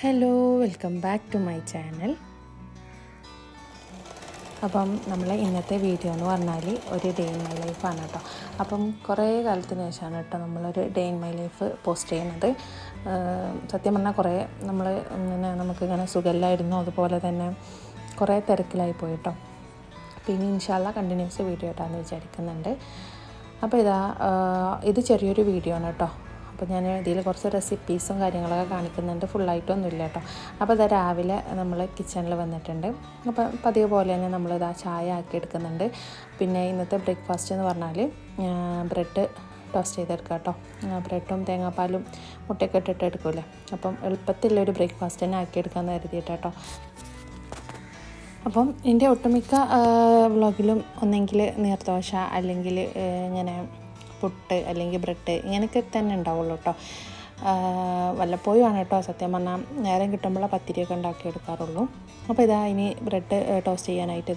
Hello, welcome back to my channel. അപ്പം നമ്മൾ ഇന്നത്തെ വീഡിയോ എന്ന് പറഞ്ഞാൽ ഒരു ഡേ ഇൻ മൈ ലൈഫാണ് കേട്ടോ. അപ്പം കുറേ കാലത്തിന് ശേഷമാണ് കേട്ടോ നമ്മളൊരു day in my life post ചെയ്യുന്നത്. സത്യം പറഞ്ഞാൽ കുറേ നമുക്കിങ്ങനെ സുഖമില്ലായിരുന്നു, അതുപോലെ തന്നെ കുറേ തിരക്കിലായി പോയി കേട്ടോ. പിന്നെ ഇൻഷാല്ല കണ്ടിന്യൂസ് വീഡിയോ ഇട്ടാന്ന് വിചാരിക്കുന്നുണ്ട്. അപ്പോൾ ഇത് ചെറിയൊരു വീഡിയോ ആണ് കേട്ടോ. അപ്പോൾ ഞാൻ ഇതിൽ കുറച്ച് റെസിപ്പീസും കാര്യങ്ങളൊക്കെ കാണിക്കുന്നുണ്ട്, ഫുള്ളായിട്ടൊന്നുമില്ല കേട്ടോ. അപ്പോൾ രാവിലെ നമ്മൾ കിച്ചണിൽ വന്നിട്ടുണ്ട്. അപ്പോൾ പതിവ് പോലെ തന്നെ നമ്മളിതാ ചായ ആക്കി എടുക്കുന്നുണ്ട്. പിന്നെ ഇന്നത്തെ ബ്രേക്ക്ഫാസ്റ്റ് എന്ന് പറഞ്ഞാൽ ബ്രെഡ് ടോസ്റ്റ് ചെയ്തെടുക്കുക കേട്ടോ. ബ്രെഡും തേങ്ങാപ്പാലും മുട്ടയൊക്കെ ഇട്ടിട്ട് എടുക്കൂലേ, അപ്പം എളുപ്പത്തിലുള്ളൊരു ബ്രേക്ക്ഫാസ്റ്റ് തന്നെ ആക്കിയെടുക്കാമെന്ന് കരുതിയിട്ട് കേട്ടോ. അപ്പം എൻ്റെ ഒട്ടുമിക്ക വ്ളോഗിലും ഒന്നെങ്കിൽ നീർദോശ അല്ലെങ്കിൽ ഇങ്ങനെ പുട്ട് അല്ലെങ്കിൽ ബ്രെഡ് ഇങ്ങനെയൊക്കെ തന്നെ ഉണ്ടാവുള്ളൂ കേട്ടോ. വല്ലപ്പോഴും ആണ് കേട്ടോ സത്യം പറഞ്ഞാൽ നേരം കിട്ടുമ്പോഴേ പത്തിരിയൊക്കെ ഉണ്ടാക്കിയെടുക്കാറുള്ളൂ. അപ്പോൾ ഇനി ബ്രെഡ് ടോസ്റ്റ് ചെയ്യാനായിട്ട്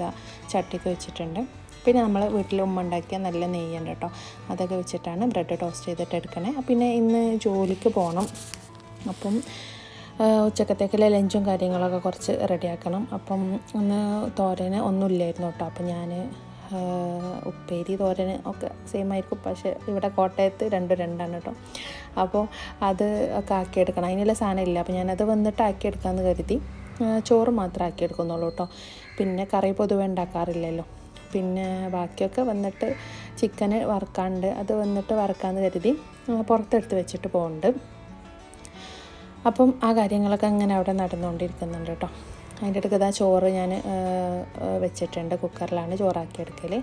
ചട്ടിക്ക് വെച്ചിട്ടുണ്ട്. പിന്നെ നമ്മൾ വീട്ടിൽ ഉമ്മ ഉണ്ടാക്കിയ നല്ല നെയ്യുണ്ട് കേട്ടോ, അതൊക്കെ വെച്ചിട്ടാണ് ബ്രെഡ് ടോസ്റ്റ് ചെയ്തിട്ട് എടുക്കണേ. പിന്നെ ഇന്ന് ജോലിക്ക് പോകണം. അപ്പം ഉച്ചക്കത്തേക്കുള്ള ലഞ്ചും കാര്യങ്ങളൊക്കെ കുറച്ച് റെഡിയാക്കണം. അപ്പം തോരന് ഒന്നുമില്ലായിരുന്നു കേട്ടോ. അപ്പം ഞാൻ ഉപ്പേരി തോരന് ഒക്കെ സെയിം ആയിരിക്കും, പക്ഷേ ഇവിടെ കോട്ടയത്ത് രണ്ടാണ് കേട്ടോ. അപ്പോൾ അത് ഒക്കെ ആക്കിയെടുക്കണം, അതിനുള്ള സാധനം ഇല്ല. അപ്പോൾ ഞാനത് വന്നിട്ട് ആക്കിയെടുക്കാമെന്ന് കരുതി. ചോറ് മാത്രമേ ആക്കിയെടുക്കുന്നുള്ളൂ കേട്ടോ. പിന്നെ കറി പൊതുവെ ഉണ്ടാക്കാറില്ലല്ലോ. പിന്നെ ബാക്കിയൊക്കെ വന്നിട്ട് ചിക്കന് വറുക്കാണ്ട്, അത് വന്നിട്ട് വറുക്കാമെന്ന് കരുതി പുറത്തെടുത്ത് വെച്ചിട്ട് പോകുന്നുണ്ട്. അപ്പം ആ കാര്യങ്ങളൊക്കെ അങ്ങനെ അവിടെ നടന്നുകൊണ്ടിരിക്കുന്നുണ്ട് കേട്ടോ. അതിൻ്റെ ഇടയ്ക്ക് ചോറ് ഞാൻ വെച്ചിട്ടുണ്ട്, കുക്കറിലാണ് ചോറാക്കിയെടുക്കൽ.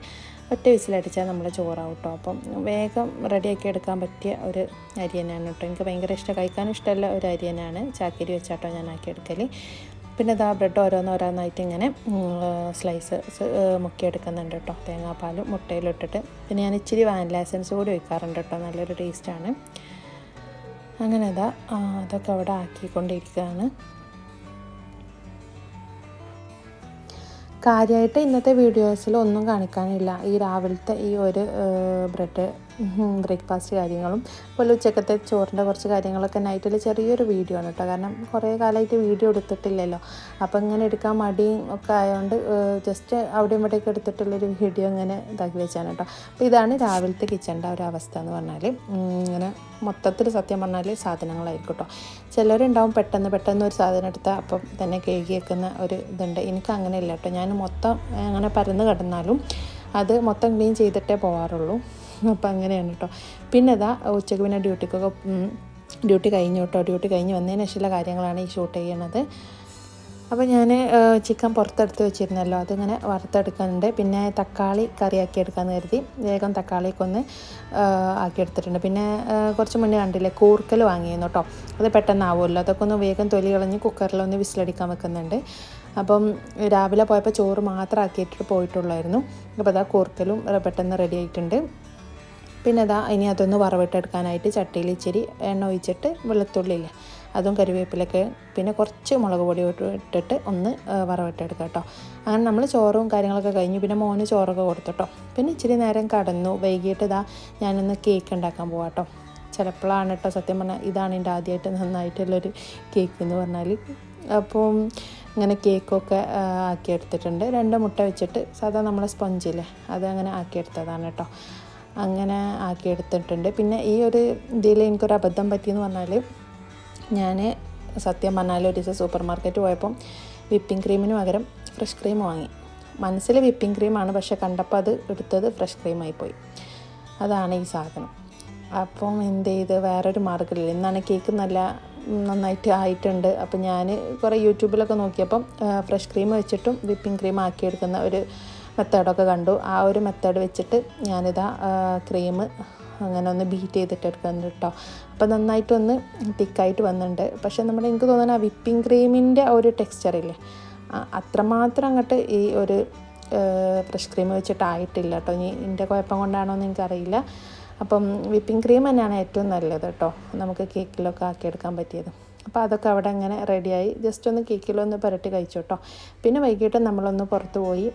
ഒറ്റ വിസിലടിച്ചാൽ നമ്മൾ ചോറാവും കേട്ടോ. അപ്പം വേഗം റെഡിയാക്കി എടുക്കാൻ പറ്റിയ ഒരു അരി തന്നെയാണ് കേട്ടോ. എനിക്ക് ഭയങ്കര ഇഷ്ടം, കഴിക്കാനും ഇഷ്ടമുള്ള ഒരു അരി തന്നെയാണ്. ചാക്കരി വെച്ചാട്ടോ ഞാൻ ആക്കിയെടുക്കൽ. പിന്നെ ബ്രെഡ് ഓരോന്നായിട്ട് ഇങ്ങനെ സ്ലൈസ് മുക്കിയെടുക്കുന്നുണ്ട് കേട്ടോ. തേങ്ങാപ്പാലും മുട്ടയിലും ഇട്ടിട്ട്. പിന്നെ ഞാൻ ഇച്ചിരി വാനില എസൻസ് കൂടി ഒഴിക്കാറുണ്ട് കേട്ടോ, നല്ലൊരു ടേസ്റ്റാണ്. അങ്ങനെ അതൊക്കെ അവിടെ ആക്കിക്കൊണ്ടിരിക്കുകയാണ്. കാര്യമായിട്ട് ഇന്നത്തെ വീഡിയോസിൽ ഒന്നും കാണിക്കാനില്ല. ഈ രാവിലത്തെ ഈ ഒരു ബ്രെഡ് ബ്രേക്ക്ഫാസ്റ്റ് കാര്യങ്ങളും അതുപോലെ ഉച്ചക്കത്തെ ചോറിൻ്റെ കുറച്ച് കാര്യങ്ങളൊക്കെ നൈറ്റിൽ ചെറിയൊരു വീഡിയോ ആണ് കേട്ടോ. കാരണം കുറേ കാലമായിട്ട് വീഡിയോ എടുത്തിട്ടില്ലല്ലോ. അപ്പോൾ ഇങ്ങനെ എടുക്കാൻ മടിയും ഒക്കെ ആയതുകൊണ്ട് ജസ്റ്റ് അവിടെയും ഇവിടെയൊക്കെ എടുത്തിട്ടുള്ളൊരു വീഡിയോ ഇങ്ങനെ ഇതാക്കി വെച്ചാണ് കേട്ടോ. അപ്പോൾ ഇതാണ് രാവിലത്തെ കിച്ചണിൻ്റെ ഒരു അവസ്ഥ എന്ന് പറഞ്ഞാൽ. ഇങ്ങനെ മൊത്തത്തിൽ സത്യം പറഞ്ഞാൽ സാധനങ്ങളായിരിക്കും കേട്ടോ. ചിലരുണ്ടാവും പെട്ടെന്ന് ഒരു സാധനം എടുത്താൽ അപ്പം തന്നെ കഴുകി വെക്കുന്ന ഒരു ഇതുണ്ട്. എനിക്ക് അങ്ങനെയില്ല കേട്ടോ. ഞാൻ മൊത്തം അങ്ങനെ പരന്ന് കിടന്നാലും അത് മൊത്തം ക്ലീൻ ചെയ്തിട്ടേ പോകാറുള്ളൂ. അപ്പം അങ്ങനെയാണ് കേട്ടോ. പിന്നെ ഉച്ചയ്ക്ക് പിന്നെ ഡ്യൂട്ടി കഴിഞ്ഞു കേട്ടോ. ഡ്യൂട്ടി കഴിഞ്ഞ് വന്നതിന് ശേഷമുള്ള കാര്യങ്ങളാണ് ഈ ഷൂട്ട് ചെയ്യണത്. അപ്പോൾ ഞാൻ ചിക്കൻ പുറത്തെടുത്ത് വെച്ചിരുന്നല്ലോ, അതിങ്ങനെ വറുത്തെടുക്കുന്നുണ്ട്. പിന്നെ തക്കാളി കറിയാക്കി എടുക്കാമെന്ന് കരുതി വേഗം തക്കാളിയൊക്കെ ഒന്ന് ആക്കിയെടുത്തിട്ടുണ്ട്. പിന്നെ കുറച്ച് മുന്നേ കണ്ടില്ലേ കൂർക്കൽ വാങ്ങിയിരുന്നു കേട്ടോ. അത് പെട്ടെന്നാവുമല്ലോ, അതൊക്കെ ഒന്ന് വേഗം തൊലി കളഞ്ഞ് കുക്കറിലൊന്ന് വിസിലടിക്കാൻ വെക്കുന്നുണ്ട്. അപ്പം രാവിലെ പോയപ്പോൾ ചോറ് മാത്രം ആക്കിയിട്ട് പോയിട്ടുള്ളായിരുന്നു. അപ്പോൾ കൂർക്കലും പെട്ടെന്ന് റെഡി ആയിട്ടുണ്ട്. പിന്നെ ഇനി അതൊന്ന് വറവിട്ടെടുക്കാനായിട്ട് ചട്ടിയിൽ ഇച്ചിരി എണ്ണ ഒഴിച്ചിട്ട് വെളുത്തുള്ളിയില്ലേ അതും കറിവേപ്പിലൊക്കെ പിന്നെ കുറച്ച് മുളക് പൊടി ഇട്ടിട്ട് ഒന്ന് വറവിട്ടെടുക്കുക കേട്ടോ. അങ്ങനെ നമ്മൾ ചോറും കാര്യങ്ങളൊക്കെ കഴിഞ്ഞു. പിന്നെ മോന് ചോറൊക്കെ കൊടുത്തിട്ടോ. പിന്നെ ഇച്ചിരി നേരം കടന്നു. വൈകിട്ട് ഞാനൊന്ന് കേക്ക് ഉണ്ടാക്കാൻ പോവാം കേട്ടോ. ചിലപ്പോഴാണ് കേട്ടോ സത്യം പറഞ്ഞാൽ ഇതാണ് എൻ്റെ ആദ്യമായിട്ട് നന്നായിട്ടുള്ളൊരു കേക്ക് എന്ന് പറഞ്ഞാൽ. അപ്പം ഇങ്ങനെ കേക്കൊക്കെ ആക്കിയെടുത്തിട്ടുണ്ട്. 2 മുട്ട വെച്ചിട്ട് സാധാ നമ്മളെ സ്പോഞ്ചില്ലേ അതങ്ങനെ ആക്കിയെടുത്തതാണ് കേട്ടോ. അങ്ങനെ ആക്കിയെടുത്തിട്ടുണ്ട്. പിന്നെ ഈ ഒരു ഇതിൽ എനിക്കൊരു അബദ്ധം പറ്റിയെന്ന് പറഞ്ഞാൽ, ഞാൻ സത്യം പറഞ്ഞാൽ ഒരു ദിവസം സൂപ്പർ മാർക്കറ്റ് പോയപ്പം വിപ്പിംഗ് ക്രീമിന് പകരം ഫ്രഷ് ക്രീം വാങ്ങി. മനസ്സിൽ വിപ്പിംഗ് ക്രീമാണ്, പക്ഷെ കണ്ടപ്പോൾ അത് എടുത്തത് ഫ്രഷ് ക്രീമായിപ്പോയി. അതാണ് ഈ സാധനം. അപ്പം എന്ത് ചെയ്ത് വേറൊരു മാർഗ്ഗമില്ല. ഇന്നാണ് കേക്ക് നന്നായിട്ട് ആയിട്ടുണ്ട്. അപ്പം ഞാൻ കുറേ യൂട്യൂബിലൊക്കെ നോക്കിയപ്പം ഫ്രഷ് ക്രീം വെച്ചിട്ടും വിപ്പിംഗ് ക്രീം ആക്കിയെടുക്കുന്ന ഒരു മെത്തേഡൊക്കെ കണ്ടു. ആ ഒരു മെത്തേഡ് വെച്ചിട്ട് ക്രീം അങ്ങനെ ഒന്ന് ബീറ്റ് ചെയ്തിട്ട് എടുക്കുന്നുണ്ട് കേട്ടോ. അപ്പോൾ നന്നായിട്ടൊന്ന് തിക്കായിട്ട് വന്നിട്ടുണ്ട്. പക്ഷേ എനിക്ക് തോന്നുന്നത് ആ വിപ്പിംഗ് ക്രീമിൻ്റെ ഒരു ടെക്സ്ചറില്ലേ അത്രമാത്രം അങ്ങോട്ട് ഈ ഒരു ഫ്രഷ് ക്രീം വെച്ചിട്ടായിട്ടില്ല കേട്ടോ. ഇനി എൻ്റെ കുഴപ്പം കൊണ്ടാണോ എന്ന് എനിക്കറിയില്ല. അപ്പം വിപ്പിംഗ് ക്രീം തന്നെയാണ് ഏറ്റവും നല്ലത് കേട്ടോ, നമുക്ക് കേക്കിലൊക്കെ ആക്കിയെടുക്കാൻ പറ്റിയത്. അപ്പോൾ അതൊക്കെ അവിടെ അങ്ങനെ റെഡിയായി. ജസ്റ്റ് ഒന്ന് കേക്കിലൊന്ന് പുരട്ടി കഴിച്ചു കേട്ടോ. പിന്നെ വൈകിട്ട് നമ്മളൊന്ന് പുറത്ത് പോയി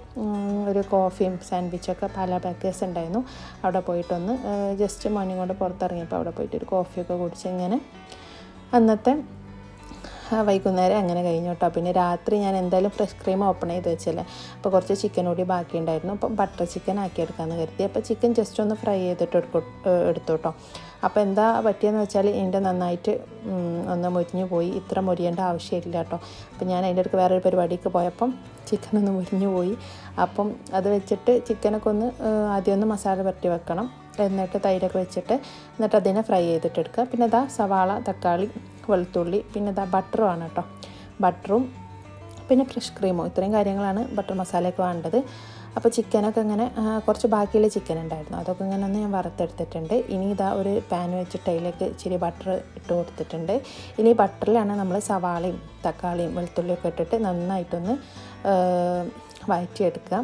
ഒരു കോഫിയും സാൻഡ്വിച്ചൊക്കെ പല പാക്കേഴ്സ് ഉണ്ടായിരുന്നു. അവിടെ പോയിട്ടൊന്ന് ജസ്റ്റ് മോർണിംഗ് കൊണ്ട് പുറത്തിറങ്ങിയപ്പോൾ അവിടെ പോയിട്ട് ഒരു കോഫിയൊക്കെ കുടിച്ച് ഇങ്ങനെ അന്നത്തെ വൈകുന്നേരം അങ്ങനെ കഴിഞ്ഞു കേട്ടോ. പിന്നെ രാത്രി ഞാൻ എന്തായാലും ഫ്രഷ് ക്രീം ഓപ്പൺ ചെയ്ത് വെച്ചല്ലേ, അപ്പോൾ കുറച്ച് ചിക്കൻ കൂടി ബാക്കിയുണ്ടായിരുന്നു. അപ്പം ബട്ടർ ചിക്കൻ ആക്കി എടുക്കാമെന്ന് കരുതി. അപ്പോൾ ചിക്കൻ ജസ്റ്റ് ഒന്ന് ഫ്രൈ ചെയ്തിട്ട് എടുത്തു കേട്ടോ. അപ്പോൾ എന്താ പറ്റിയെന്ന് വെച്ചാൽ എൻ്റെ നന്നായിട്ട് ഒന്ന് മുരിഞ്ഞു പോയി. ഇത്ര മുരിയേണ്ട ആവശ്യമില്ല കേട്ടോ. അപ്പോൾ ഞാൻ അതിൻ്റെ അടുത്ത് വേറൊരു പരിപാടിക്ക് പോയപ്പം ചിക്കനൊന്ന് മുരിഞ്ഞു പോയി. അപ്പം അത് വെച്ചിട്ട് ചിക്കനൊക്കെ ഒന്ന് ആദ്യം ഒന്ന് മസാല പുരട്ടി വെക്കണം. എന്നിട്ട് തൈരൊക്കെ വെച്ചിട്ട് എന്നിട്ട് അതിനെ ഫ്രൈ ചെയ്തിട്ട് എടുക്കുക. പിന്നെ ഇതാ സവാള, തക്കാളി, വെളുത്തുള്ളി, പിന്നെ ഇതാ ബട്ടറുമാണ് കേട്ടോ. ബട്ടറും പിന്നെ ഫ്രഷ് ക്രീമും, ഇത്രയും കാര്യങ്ങളാണ് ബട്ടർ മസാലയൊക്കെ വേണ്ടത്. അപ്പോൾ ചിക്കനൊക്കെ ഇങ്ങനെ കുറച്ച് ബാക്കിയുള്ള ചിക്കൻ ഉണ്ടായിരുന്നു, അതൊക്കെ ഇങ്ങനെ ഒന്ന് ഞാൻ വറുത്തെടുത്തിട്ടുണ്ട്. ഇനി ഇതാ ഒരു പാൻ വെച്ചിട്ട് അതിലേക്ക് ഇച്ചിരി ബട്ടർ ഇട്ട് കൊടുത്തിട്ടുണ്ട്. ഇനി ബട്ടറിലാണ് നമ്മൾ സവാളയും തക്കാളിയും വെളുത്തുള്ളിയൊക്കെ ഇട്ടിട്ട് നന്നായിട്ടൊന്ന് വഴറ്റിയെടുക്കുക.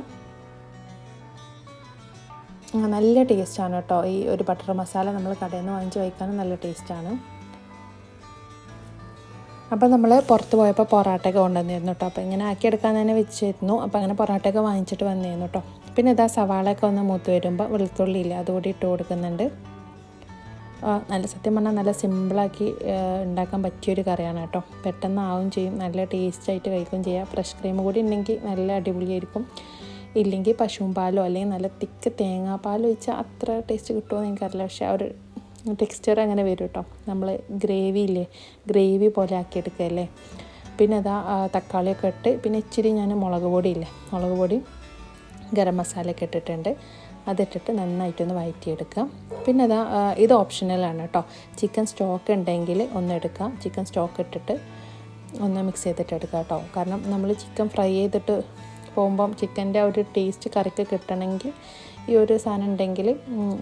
നല്ല ടേസ്റ്റാണ് കേട്ടോ. ഈ ഒരു ബട്ടർ മസാല നമ്മൾ കടയിൽ നിന്ന് വാങ്ങിച്ച് കഴിക്കാനും നല്ല ടേസ്റ്റാണ്. അപ്പോൾ നമ്മൾ പുറത്ത് പോയപ്പോൾ പൊറാട്ടയൊക്കെ കൊണ്ടുവന്നിരുന്നു കേട്ടോ. അപ്പോൾ ഇങ്ങനെ ആക്കിയെടുക്കാൻ തന്നെ വെച്ചിരുന്നു. അപ്പോൾ അങ്ങനെ പൊറാട്ടയൊക്കെ വാങ്ങിച്ചിട്ട് വന്നിരുന്നു കേട്ടോ. പിന്നെ ഇതാ സവാളയൊക്കെ ഒന്ന് മൂത്ത് വരുമ്പോൾ വെളുത്തുള്ളി ഇല്ല അതുകൂടി ഇട്ട് കൊടുക്കുന്നുണ്ട്. നല്ല സത്യം പറഞ്ഞാൽ നല്ല സിമ്പിളാക്കി ഉണ്ടാക്കാൻ പറ്റിയൊരു കറിയാണ് കേട്ടോ. പെട്ടെന്ന് ആവും ചെയ്യും, നല്ല ടേസ്റ്റായിട്ട് കഴിക്കുകയും ചെയ്യാം. ഫ്രഷ് ക്രീം കൂടി ഉണ്ടെങ്കിൽ നല്ല അടിപൊളിയായിരിക്കും. ഇല്ലെങ്കിൽ പശുവും പാലോ അല്ലെങ്കിൽ നല്ല തിക്ക് തേങ്ങാപ്പാലോ ഒഴിച്ചാൽ അത്ര ടേസ്റ്റ് കിട്ടുമോ എന്ന് എനിക്കറിയില്ല. പക്ഷേ ആ ഒരു ടെക്സ്ചർ അങ്ങനെ വരും കേട്ടോ. നമ്മൾ ഗ്രേവി പോലെ ആക്കിയെടുക്കുകയല്ലേ. പിന്നെ അതാ തക്കാളിയൊക്കെ ഇട്ട് പിന്നെ ഇച്ചിരി ഞാൻ മുളക് പൊടി ഗരം മസാലയൊക്കെ ഇട്ടിട്ടുണ്ട്. അതിട്ടിട്ട് നന്നായിട്ടൊന്ന് വഴറ്റിയെടുക്കാം. പിന്നെ അതാ ഇത് ഓപ്ഷണലാണ് കേട്ടോ. ചിക്കൻ സ്റ്റോക്ക് ഉണ്ടെങ്കിൽ ഒന്ന് എടുക്കാം. ചിക്കൻ സ്റ്റോക്ക് ഇട്ടിട്ട് ഒന്ന് മിക്സ് ചെയ്തിട്ട് എടുക്കാം കേട്ടോ. കാരണം നമ്മൾ ചിക്കൻ ഫ്രൈ ചെയ്തിട്ട് പോകുമ്പം ചിക്കൻ്റെ ഒരു ടേസ്റ്റ് കറിക്ക് കിട്ടണമെങ്കിൽ ഈ ഒരു സാധനം ഉണ്ടെങ്കിൽ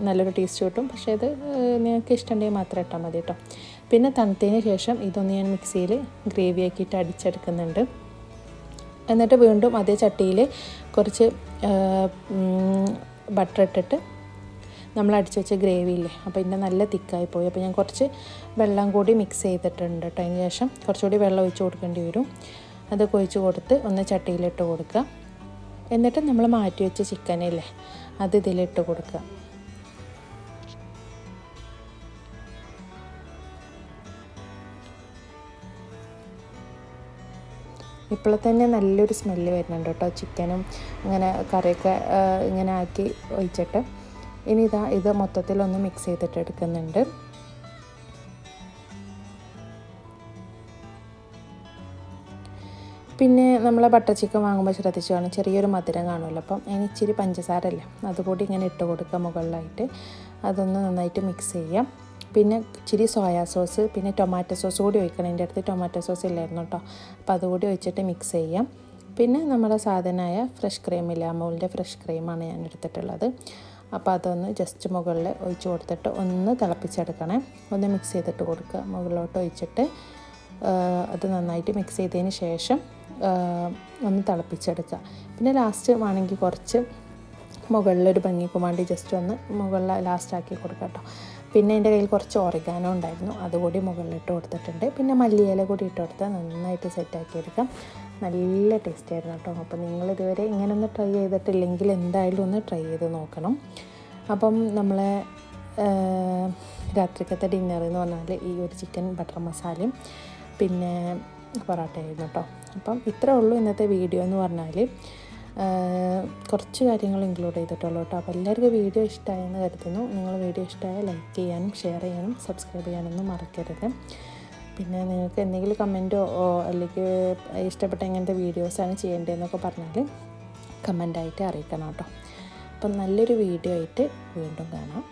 നല്ലൊരു ടേസ്റ്റ് കിട്ടും. പക്ഷേ ഇത് നിങ്ങൾക്ക് ഇഷ്ടമുണ്ടെങ്കിൽ മാത്രം ഇട്ടാൽ മതി കേട്ടോ. പിന്നെ തണുത്തതിന് ശേഷം ഇതൊന്ന് ഞാൻ മിക്സിയിൽ ഗ്രേവി ആക്കിയിട്ട് അടിച്ചെടുക്കുന്നുണ്ട്. എന്നിട്ട് വീണ്ടും അതേ ചട്ടിയിൽ കുറച്ച് ബട്ടർ ഇട്ടിട്ട് നമ്മൾ അടിച്ച് വെച്ച ഗ്രേവി ഇല്ലേ, അപ്പോൾ ഇതിൻ്റെ നല്ല തിക്കായി പോയി. അപ്പോൾ ഞാൻ കുറച്ച് വെള്ളം കൂടി മിക്സ് ചെയ്തിട്ടുണ്ട് കേട്ടോ. അതിന് ശേഷം കുറച്ചുകൂടി വെള്ളം ഒഴിച്ച് കൊടുക്കേണ്ടി വരും. അതൊക്കെ ഒഴിച്ച് കൊടുത്ത് ഒന്ന് ചട്ടിയിലിട്ട് കൊടുക്കുക. എന്നിട്ട് നമ്മൾ മാറ്റി വെച്ച ചിക്കനില്ലേ അത് ഇതിലിട്ട് കൊടുക്കുക. ഇപ്പോൾ തന്നെ നല്ലൊരു സ്മെല്ല് വരുന്നുണ്ട് കേട്ടോ. ചിക്കനും അങ്ങനെ കറിയൊക്കെ ഇങ്ങനെ ആക്കി ഒഴിച്ചിട്ട് ഇനി ഇത് മൊത്തത്തിലൊന്ന് മിക്സ് ചെയ്തിട്ട് എടുക്കുന്നുണ്ട്. പിന്നെ നമ്മൾ ബട്ടർ ചിക്കൻ വാങ്ങുമ്പോൾ ശ്രദ്ധിച്ച് കാണും ചെറിയൊരു മധുരം കാണുമല്ലോ. അപ്പം അതിന് ഇച്ചിരി പഞ്ചസാരല്ലേ അതുകൂടി ഇങ്ങനെ ഇട്ട് കൊടുക്കുക മുകളിലായിട്ട്. അതൊന്ന് നന്നായിട്ട് മിക്സ് ചെയ്യാം. പിന്നെ ഇച്ചിരി സോയാ സോസ് പിന്നെ ടൊമാറ്റോ സോസ് കൂടി ഒഴിക്കണം. എൻ്റെ അടുത്ത് ടൊമാറ്റോ സോസ് ഇല്ലായിരുന്നു കേട്ടോ. അപ്പോൾ അതുകൂടി ഒഴിച്ചിട്ട് മിക്സ് ചെയ്യാം. പിന്നെ നമ്മുടെ സാധനമായ ഫ്രഷ് ക്രീമില്ല, അമൂലിൻ്റെ ഫ്രഷ് ക്രീമാണ് ഞാൻ എടുത്തിട്ടുള്ളത്. അപ്പോൾ അതൊന്ന് ജസ്റ്റ് മുകളിൽ ഒഴിച്ച് കൊടുത്തിട്ട് ഒന്ന് തിളപ്പിച്ചെടുക്കണേ. ഒന്ന് മിക്സ് ചെയ്തിട്ട് കൊടുക്കുക. മുകളിലോട്ട് ഒഴിച്ചിട്ട് അത് നന്നായിട്ട് മിക്സ് ചെയ്തതിന് ശേഷം ഒന്ന് തിളപ്പിച്ചെടുക്കുക. പിന്നെ ലാസ്റ്റ് വേണമെങ്കിൽ കുറച്ച് മുകളിലൊരു ഭംഗിക്ക് വേണ്ടി ജസ്റ്റ് ഒന്ന് മുകളിൽ ലാസ്റ്റാക്കി കൊടുക്കുക കേട്ടോ. പിന്നെ എൻ്റെ കയ്യിൽ കുറച്ച് ഓറിഗാനോ ഉണ്ടായിരുന്നു, അതുകൂടി മുകളിലിട്ട് കൊടുത്തിട്ടുണ്ട്. പിന്നെ മല്ലിയില കൂടി ഇട്ട് കൊടുത്താൽ നന്നായിട്ട് സെറ്റാക്കി എടുക്കാം. നല്ല ടേസ്റ്റ് ആയിരുന്നു കേട്ടോ. അപ്പോൾ നിങ്ങളിതുവരെ ഇങ്ങനെ ഒന്ന് ട്രൈ ചെയ്തിട്ടില്ലെങ്കിൽ എന്തായാലും ഒന്ന് ട്രൈ ചെയ്ത് നോക്കണം. അപ്പം നമ്മളെ രാത്രിക്കത്തെ ഡിന്നർ എന്ന് പറഞ്ഞാൽ ഈ ഒരു ചിക്കൻ ബട്ടർ മസാലയും പിന്നെ പൊറാട്ടയായിരുന്നു കേട്ടോ. അപ്പം ഇത്രേ ഉള്ളൂ ഇന്നത്തെ വീഡിയോ എന്ന് പറഞ്ഞാൽ. കുറച്ച് കാര്യങ്ങൾ ഇൻക്ലൂഡ് ചെയ്തിട്ടുള്ളൂ കേട്ടോ. അപ്പോൾ എല്ലാവർക്കും വീഡിയോ ഇഷ്ടമായെന്ന് കരുതുന്നു. നിങ്ങൾ വീഡിയോ ഇഷ്ടമായാൽ ലൈക്ക് ചെയ്യാനും ഷെയർ ചെയ്യാനും സബ്സ്ക്രൈബ് ചെയ്യാനൊന്നും മറക്കരുത്. പിന്നെ നിങ്ങൾക്ക് എന്തെങ്കിലും കമൻറ്റോ അല്ലെങ്കിൽ ഇഷ്ടപ്പെട്ട എങ്ങനത്തെ വീഡിയോസാണ് ചെയ്യേണ്ടതെന്നൊക്കെ പറഞ്ഞാൽ കമൻ്റായിട്ട് അറിയിക്കണം കേട്ടോ. അപ്പം നല്ലൊരു വീഡിയോ ആയിട്ട് വീണ്ടും കാണാം.